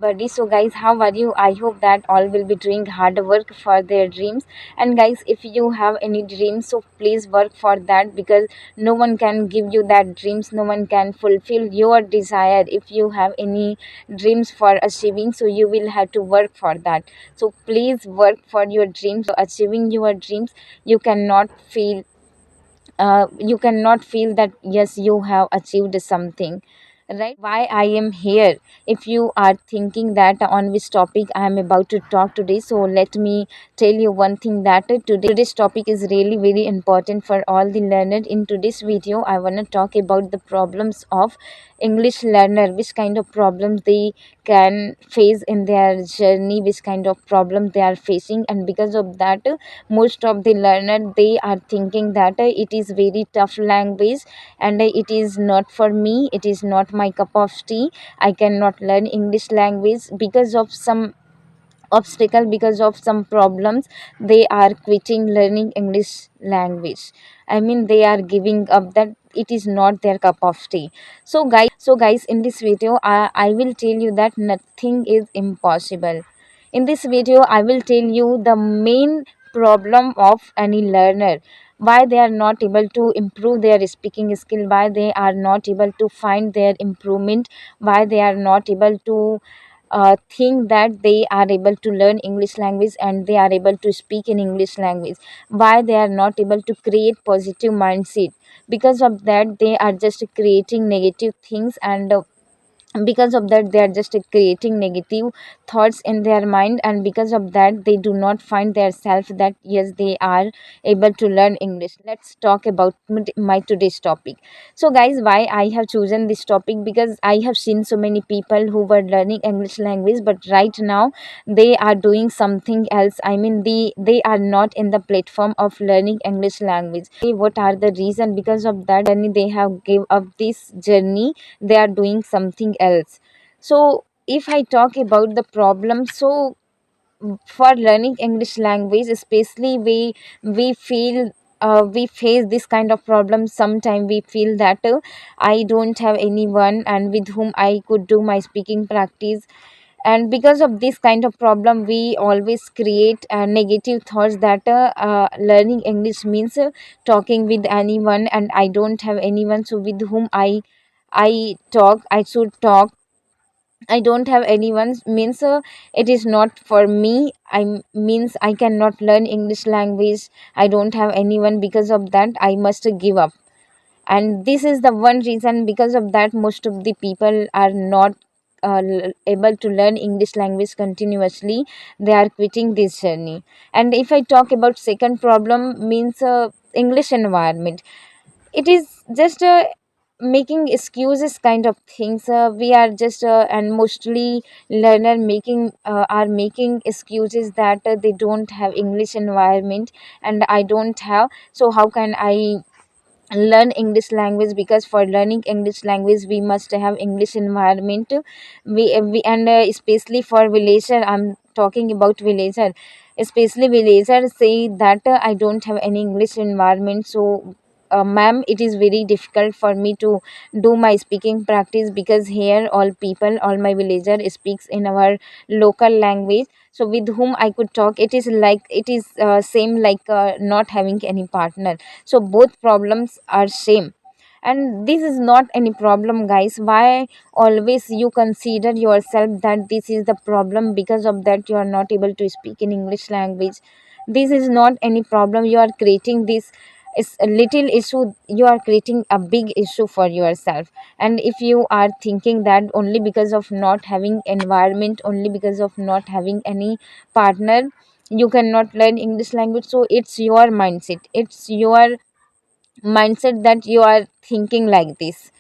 Buddy. So, guys, how are you? I hope that all will be doing hard work for their dreams. And, guys, if you have any dreams, so please work for that because no one can give you that dreams. No one can fulfill your desire. If you have any dreams for achieving, so you will have to work for that. So, please work for your dreams. Achieving your dreams, you cannot feel you cannot feel that yes you have achieved something, right? Why I am here. If you are thinking that on which topic I am about to talk today, so let me tell you one thing that today's topic is really very important for all the learners. In today's video I want to talk about the problems of English learner, which kind of problems they can face in their journey, which kind of problem they are facing. And because of that, most of the learner they are thinking that it is very tough language and it is not for me, it is not my cup of tea. I cannot learn English language because of some obstacle, because of some problems. They are quitting learning English language. I mean, they are giving up that it is not their cup of tea. So guys, in this video I will tell you that nothing is impossible. In this video I will tell you the main problem of any learner, why they are not able to improve their speaking skill, why they are not able to find their improvement, why they are not able to think that they are able to learn English language and they are able to speak in English language, why they are not able to create positive mindset. Because of that they are just creating negative things, and because of that they are just creating negative thoughts in their mind, and because of that they do not find their self that yes they are able to learn English. Let's talk about my today's topic. So guys, why I have chosen this topic, because I have seen so many people who were learning English language but right now they are doing something else. I mean, they are not in the platform of learning English language. What are the reason? Because of that journey they have give up this journey, they are doing something else. So if I talk about the problem, so for learning English language especially we feel we face this kind of problem. Sometimes we feel that I don't have anyone and with whom I could do my speaking practice, and because of this kind of problem we always create negative thoughts that learning English means talking with anyone, and I don't have anyone, so with whom I should talk. I don't have anyone means it is not for me. Means I cannot learn English language. I don't have anyone. Because of that, I must give up. And this is the one reason. Because of that, most of the people are not able to learn English language continuously. They are quitting this journey. And if I talk about second problem, means English environment, it is just making excuses kind of things. We are just and mostly learner making are making excuses that they don't have English environment and I don't have, so how can I learn English language? Because for learning English language we must have English environment. We and especially for villager, I'm talking about villager, especially villager say that I don't have any English environment, so ma'am, it is very difficult for me to do my speaking practice because here all people, all my villager speaks in our local language, so with whom I could talk. It is like it is same like not having any partner, so both problems are same. And this is not any problem, guys. Why always you consider yourself that this is the problem, because of that you are not able to speak in English language? This is not any problem. You are creating this is a little issue, you are creating a big issue for yourself. And if you are thinking that only because of not having environment, only because of not having any partner, you cannot learn English language, so it's your mindset, it's your mindset that you are thinking like this.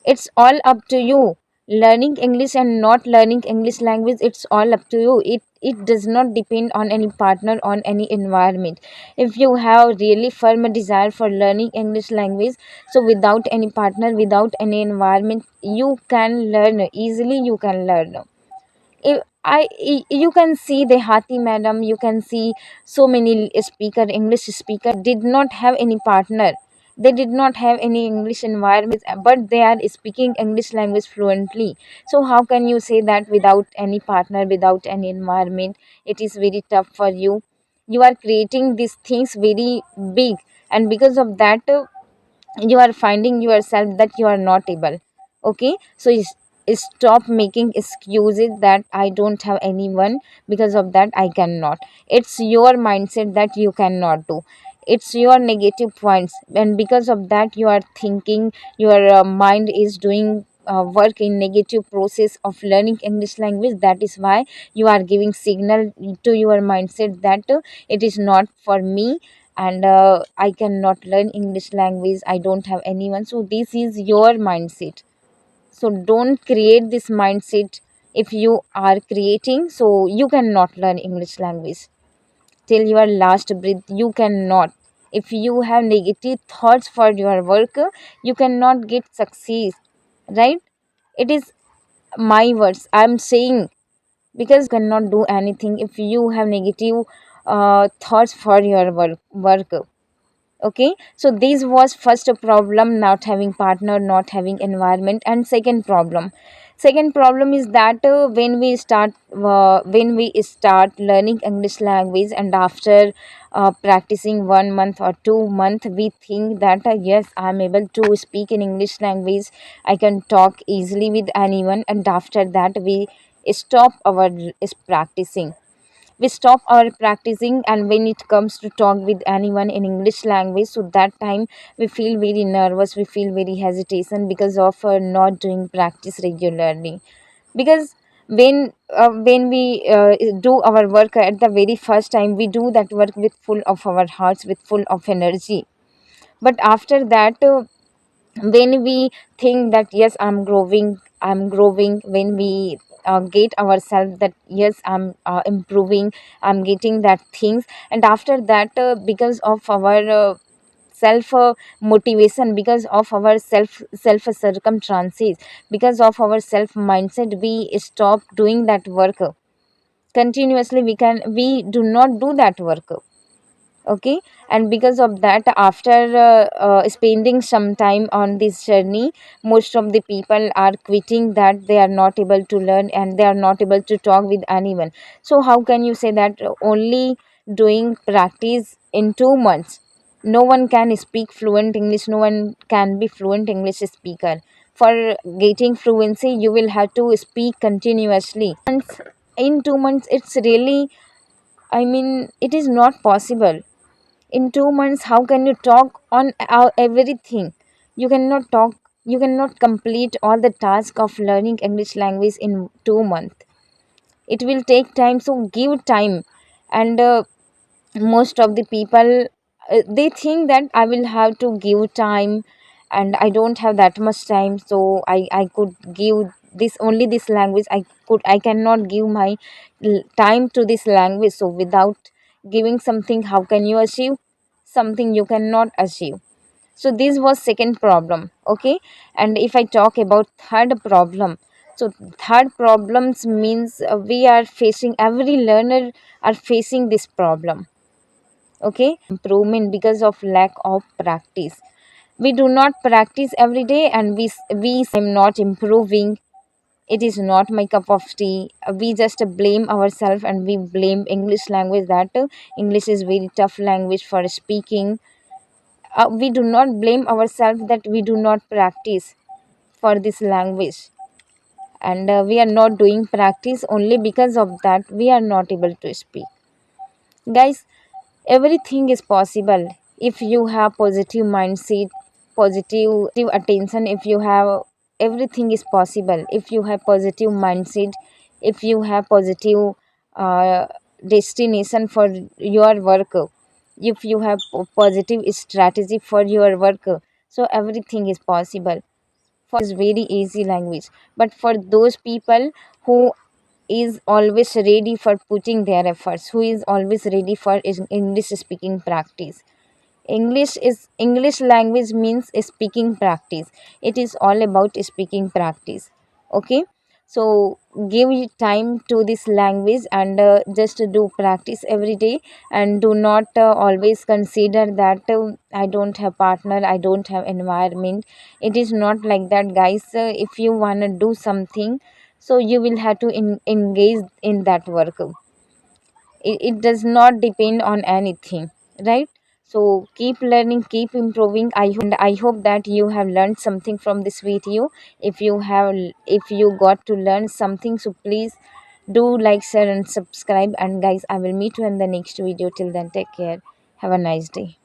It's all up to you. Learning English and not learning English language, it's all up to you. It does not depend on any partner, on any environment. If you have really firm desire for learning English language, so without any partner, without any environment, you can learn easily, you can learn. You can see the Hati madam, you can see so many speaker, English speaker did not have any partner, They did not have any English environment, but they are speaking English language fluently. So how can you say that without any partner, without any environment, it is very tough for you? You are creating these things very big, and because of that, you are finding yourself that you are not able. Okay, so stop making excuses that I don't have anyone, because of that I cannot. It's your mindset that you cannot do. It's your negative points, and because of that you are thinking, your mind is doing work in negative process of learning English language. That is why you are giving signal to your mindset that it is not for me, and I cannot learn English language, I don't have anyone. So this is your mindset. So don't create this mindset. If you are creating, so you cannot learn English language till your last breath, you cannot. If you have negative thoughts for your work, you cannot get success, right? It is my words I'm saying, because cannot do anything if you have negative thoughts for your work. Okay, so this was first a problem, not having partner, not having environment. And second problem is that when we start learning English language, and after practicing 1 month or 2 month, we think that yes, I'm able to speak in English language, I can talk easily with anyone, and after that we stop our is practicing. We stop our practicing, and when it comes to talk with anyone in English language, so that time we feel very nervous, we feel very hesitation, because of not doing practice regularly. Because when we do our work at the very first time, we do that work with full of our hearts, with full of energy. But after that, when we think that yes, I'm growing, when we get ourselves that yes, I'm improving, I'm getting that things. And after that, because of our self motivation, because of our self circumstances, because of our self mindset, we stop doing that work continuously. We do not do that work. Okay, and because of that, after spending some time on this journey, most of the people are quitting, that they are not able to learn and they are not able to talk with anyone. So how can you say that only doing practice in 2 months, no one can speak fluent English, no one can be fluent English speaker? For getting fluency, you will have to speak continuously. And in 2 months, it's really, I mean, it is not possible. In 2 months, how can you talk on everything? You cannot talk, you cannot complete all the task of learning English language in 2 months. It will take time, so give time. And most of the people, they think that I will have to give time, and I don't have that much time, so I could give this only this language, I cannot give my time to this language. So without giving something, how can you achieve something? You cannot achieve. So this was second problem. Okay, and if I talk about third problem, so third problems means we are facing, every learner are facing this problem. Okay, improvement because of lack of practice. We do not practice every day, and we I'm not improving, it is not my cup of tea. We just blame ourselves, and we blame English language, that English is very tough language for speaking. We do not blame ourselves that we do not practice for this language, and we are not doing practice, only because of that we are not able to speak. Guys, everything is possible if you have positive mindset, positive attention. If you have, everything is possible if you have positive mindset, if you have positive uh, destination for your work, if you have positive strategy for your work, so everything is possible. For is very easy language, but for those people who is always ready for putting their efforts, who is always ready for English speaking practice. English language means speaking practice. It is all about speaking practice. Okay, So give time to this language, and just do practice every day, and do not always consider that I don't have partner, I don't have environment. It is not like that, guys. If you want to do something, so you will have to engage in that work. It does not depend on anything, right? So keep learning, keep improving. I hope that you have learned something from this video. If you got to learn something, so please do like, share and subscribe. And guys, I will meet you in the next video. Till then, take care. Have a nice day.